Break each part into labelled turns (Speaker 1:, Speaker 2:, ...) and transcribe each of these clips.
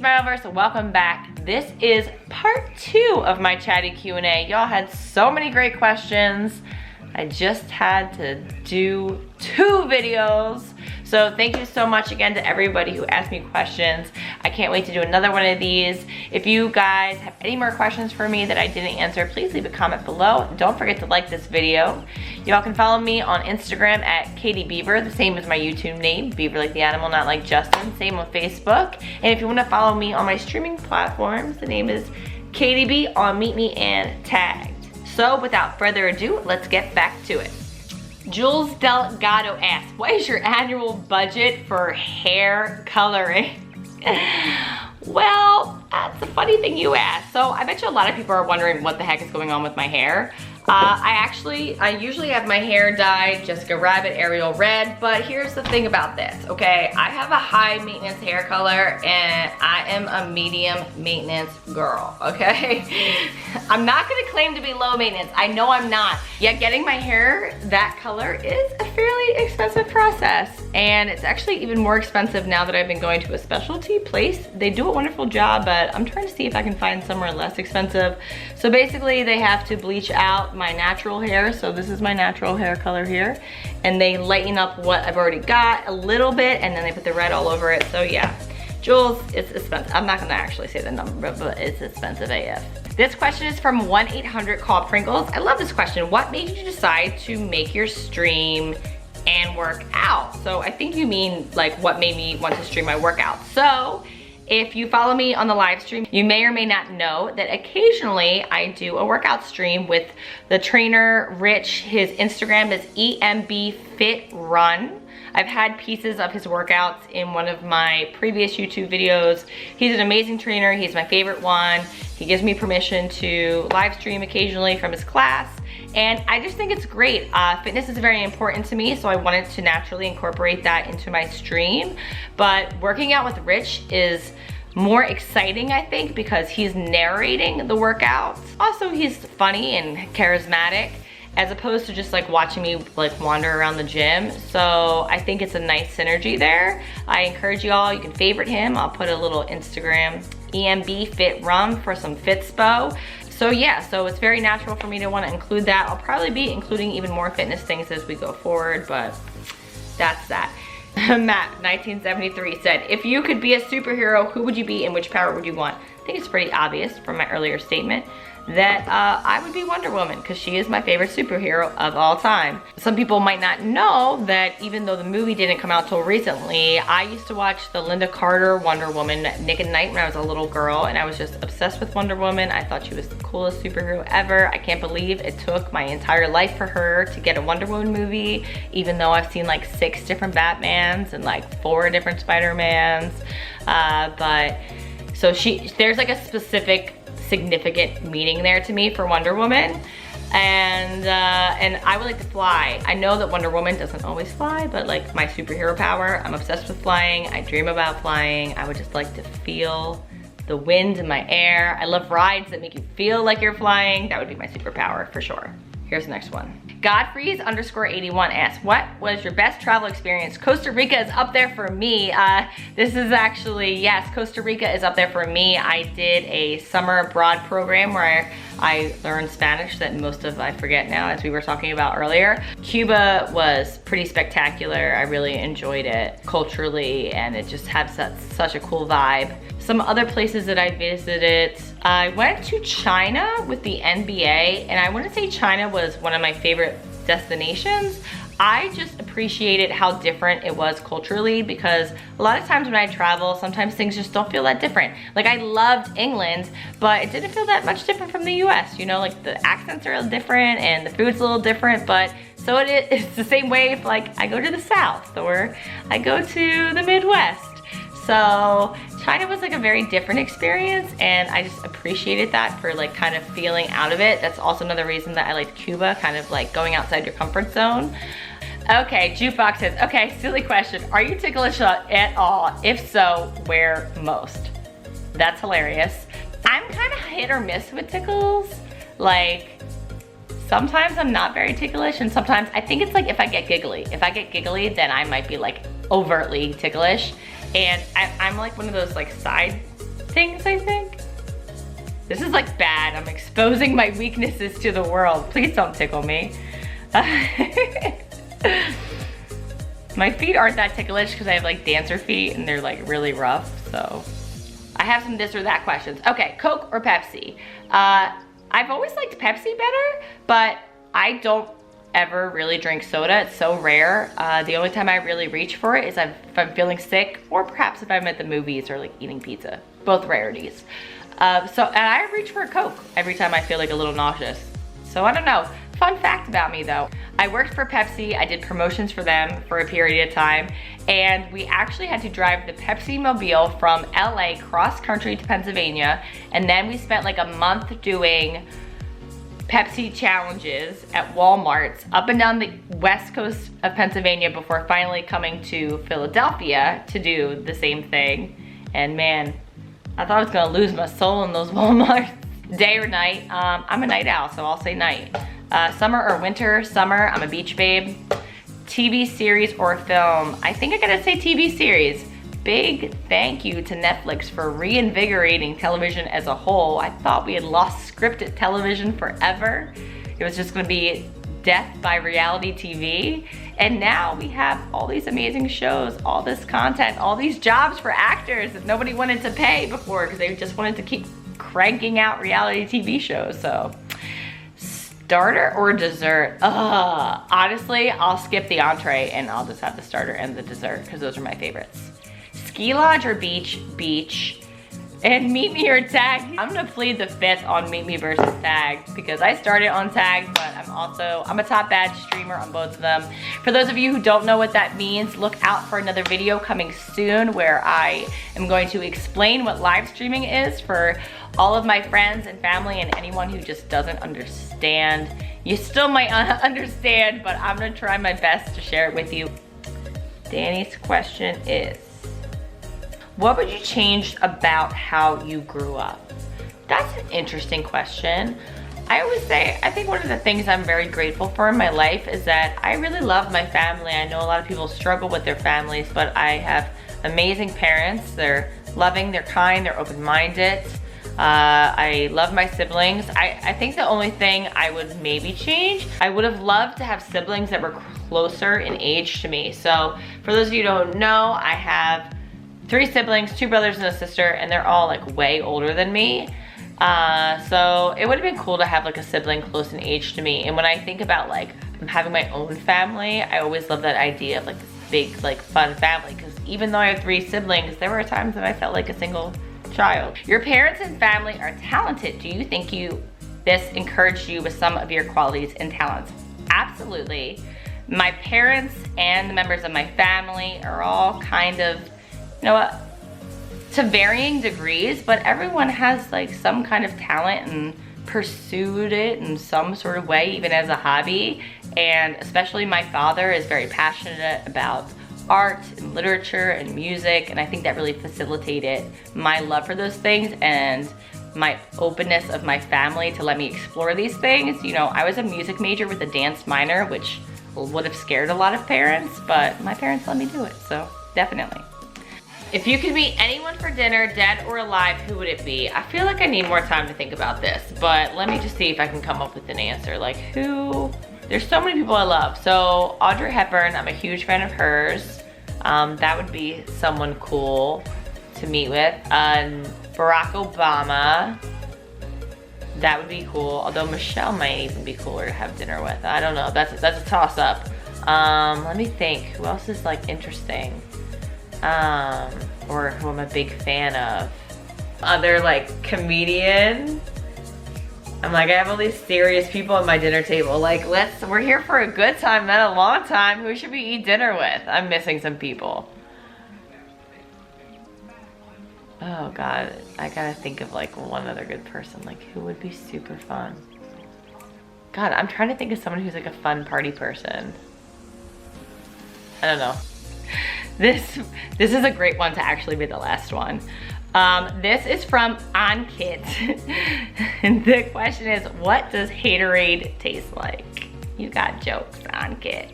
Speaker 1: SmileVerse, welcome back. This is part 2 of my chatty Q&A. Y'all had so many great questions. I just had to do 2 videos. So thank you so much again to everybody who asked me questions. I can't wait to do another one of these. If you guys have any more questions for me that I didn't answer, please leave a comment below. Don't forget to like this video. Y'all can follow me on Instagram at katybeaver, the same as my YouTube name, Beaver like the animal, not like Justin. Same on Facebook. And if you want to follow me on my streaming platforms, the name is KatyB on MeetMe and Tagged. So without further ado, let's get back to it. Jules Delgado asks, what is your annual budget for hair coloring? Well, that's a funny thing you asked. So I bet you a lot of people are wondering what the heck is going on with my hair. I usually have my hair dyed Jessica Rabbit Ariel Red, but here's the thing about this, okay? I have a high maintenance hair color and I am a medium maintenance girl, okay? I'm not gonna claim to be low maintenance, I know I'm not. Yet getting my hair that color is a fairly expensive process, and it's actually even more expensive now that I've been going to a specialty place. They do a wonderful job, but I'm trying to see if I can find somewhere less expensive. So basically they have to bleach out my natural hair, so this is my natural hair color here, and they lighten up what I've already got a little bit, and then they put the red all over it. So yeah, Jules, it's expensive. I'm not gonna actually say the number, but it's expensive AF. This question is from 1-800-CALL Pringles. I love this question. What made you decide to make your stream and work out? So I think you mean like what made me want to stream my workout. So if you follow me on the live stream, you may or may not know that occasionally I do a workout stream with the trainer, Rich. His Instagram is EMBFitRun. I've had pieces of his workouts in one of my previous YouTube videos. He's an amazing trainer. He's my favorite one. He gives me permission to live stream occasionally from his class. And I just think it's great. Fitness is very important to me, so I wanted to naturally incorporate that into my stream. But working out with Rich is more exciting, I think, because he's narrating the workouts. Also, he's funny and charismatic, as opposed to just like watching me like wander around the gym. So I think it's a nice synergy there. I encourage y'all, you can favorite him. I'll put a little Instagram, EMBFitRun for some fitspo. So yeah, so it's very natural for me to want to include that. I'll probably be including even more fitness things as we go forward, but that's that. Matt, 1973 said, if you could be a superhero, who would you be and which power would you want? I think it's pretty obvious from my earlier statement that I would be Wonder Woman, because she is my favorite superhero of all time. Some people might not know that even though the movie didn't come out till recently, I used to watch the Linda Carter Wonder Woman Nick at Night when I was a little girl, and I was just obsessed with Wonder Woman. I thought she was the coolest superhero ever. I can't believe it took my entire life for her to get a Wonder Woman movie, even though I've seen like 6 different Batmans and like 4 different Spider-Mans. But so there's like a specific significant meaning there to me for Wonder Woman, and I would like to fly. I know that Wonder Woman doesn't always fly, but like my superhero power, I'm obsessed with flying. I dream about flying. I would just like to feel the wind in my air. I love rides that make you feel like you're flying. That would be my superpower for sure. Here's the next one. Godfreys_81 asks, what was your best travel experience? Costa Rica is up there for me. This is actually, yes, Costa Rica is up there for me. I did a summer abroad program where I learned Spanish that most of I forget now, as we were talking about earlier. Cuba was pretty spectacular. I really enjoyed it culturally, and it just had such a cool vibe. Some other places that I visited, I went to China with the NBA, and I want to say China was one of my favorite destinations. I just appreciated how different it was culturally, because a lot of times when I travel, sometimes things just don't feel that different. Like I loved England, but it didn't feel that much different from the US, you know, like the accents are a little different and the food's a little different, but so it's the same way if like I go to the South or I go to the Midwest. So China was like a very different experience, and I just appreciated that for like kind of feeling out of it. That's also another reason that I liked Cuba, kind of like going outside your comfort zone. Okay, Jukebox says, okay, silly question. Are you ticklish at all? If so, where most? That's hilarious. I'm kind of hit or miss with tickles. Like, sometimes I'm not very ticklish, and sometimes I think it's like if I get giggly. If I get giggly, then I might be like overtly ticklish. And I'm like one of those like side things, I think. This is like bad. I'm exposing my weaknesses to the world. Please don't tickle me. My feet aren't that ticklish because I have like dancer feet and they're like really rough, so. I have some this or that questions. Okay, Coke or Pepsi? I've always liked Pepsi better, but I don't ever really drink soda. It's so rare. The only time I really reach for it is if I'm feeling sick, or perhaps if I'm at the movies or like eating pizza. Both rarities. And I reach for a Coke every time I feel like a little nauseous. So I don't know. Fun fact about me though, I worked for Pepsi. I did promotions for them for a period of time, and we actually had to drive the Pepsi Mobile from LA cross country to Pennsylvania, and then we spent like a month doing Pepsi challenges at Walmart's up and down the west coast of Pennsylvania before finally coming to Philadelphia to do the same thing. And man, I thought I was gonna lose my soul in those Walmarts. Day or night? I'm a night owl, so I'll say night. Summer or winter? Summer, I'm a beach babe. TV series or film? I think I gotta say TV series. Big thank you to Netflix for reinvigorating television as a whole. I thought we had lost scripted television forever. It was just gonna be death by reality TV. And now we have all these amazing shows, all this content, all these jobs for actors that nobody wanted to pay before because they just wanted to keep cranking out reality TV shows. So starter or dessert? Honestly, I'll skip the entree and I'll just have the starter and the dessert because those are my favorites. Ski lodge or beach? Beach. And Meet Me or Tag? I'm gonna plead the fifth on Meet Me versus Tag because I started on Tag, but I'm a top badge streamer on both of them. For those of you who don't know what that means, look out for another video coming soon where I am going to explain what live streaming is for all of my friends and family and anyone who just doesn't understand. You still might understand, but I'm gonna try my best to share it with you. Danny's question is, what would you change about how you grew up? That's an interesting question. I always say, I think one of the things I'm very grateful for in my life is that I really love my family. I know a lot of people struggle with their families, but I have amazing parents. They're loving, they're kind, they're open-minded. I love my siblings. I think the only thing I would maybe change, I would have loved to have siblings that were closer in age to me. So for those of you who don't know, I have 3 siblings, 2 brothers and a sister, and they're all like way older than me. So it would have been cool to have like a sibling close in age to me. And when I think about like having my own family, I always love that idea of like this big like fun family, because even though I have 3 siblings, there were times that I felt like a single child. Your parents and family are talented. Do you think this encouraged you with some of your qualities and talents? Absolutely. My parents and the members of my family are all kind of, you know what, to varying degrees, but everyone has like some kind of talent and pursued it in some sort of way, even as a hobby. And especially my father is very passionate about art and literature and music, and I think that really facilitated my love for those things and my openness of my family to let me explore these things. You know, I was a music major with a dance minor, which would have scared a lot of parents, but my parents let me do it, so definitely. If you could meet anyone for dinner, dead or alive, who would it be? I feel like I need more time to think about this, but let me just see if I can come up with an answer. Like who? There's so many people I love. So Audrey Hepburn, I'm a huge fan of hers. That would be someone cool to meet with. Barack Obama, that would be cool. Although Michelle might even be cooler to have dinner with. I don't know, that's a toss up. Let me think, who else is like interesting? Or who I'm a big fan of. Other like comedian. I'm like, I have all these serious people at my dinner table. Like, we're here for a good time, not a long time. Who should we eat dinner with? I'm missing some people. Oh God, I gotta think of like one other good person. Like who would be super fun? God, I'm trying to think of someone who's like a fun party person. I don't know. This is a great one to actually be the last one. This is from Ankit. And the question is, what does haterade taste like? You got jokes, Ankit.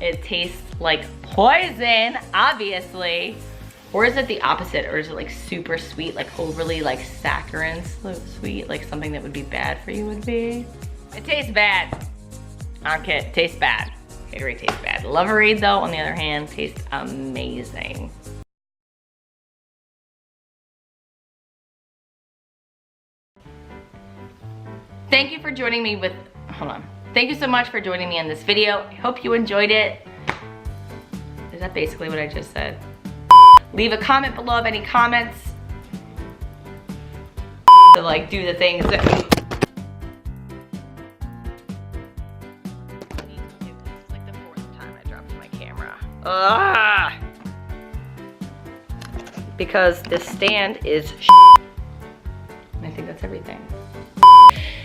Speaker 1: It tastes like poison, obviously. Or is it the opposite? Or is it like super sweet, like overly like saccharin sweet, like something that would be bad for you would be? It tastes bad. Okay, it tastes bad. Haterade tastes bad. Loverade though, on the other hand, tastes amazing. Thank you for joining me with, hold on. Thank you so much for joining me in this video. I hope you enjoyed it. Is that basically what I just said? Leave a comment below of any comments to like do the things that we need to do. This is like the 4th time I dropped my camera. Ugh. Because this stand is and I think that's everything.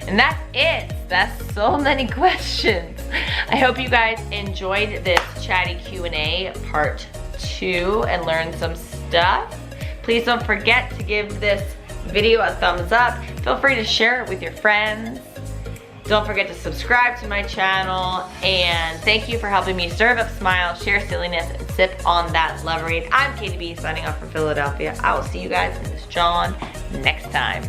Speaker 1: And that's it. That's so many questions. I hope you guys enjoyed this chatty Q&A part 2 and learned some stuff. Please don't forget to give this video a thumbs up. Feel free to share it with your friends. Don't forget to subscribe to my channel. And thank you for helping me serve up smile, share silliness, and sip on that Loverade. I'm Katy B signing off from Philadelphia. I will see you guys in this John next time.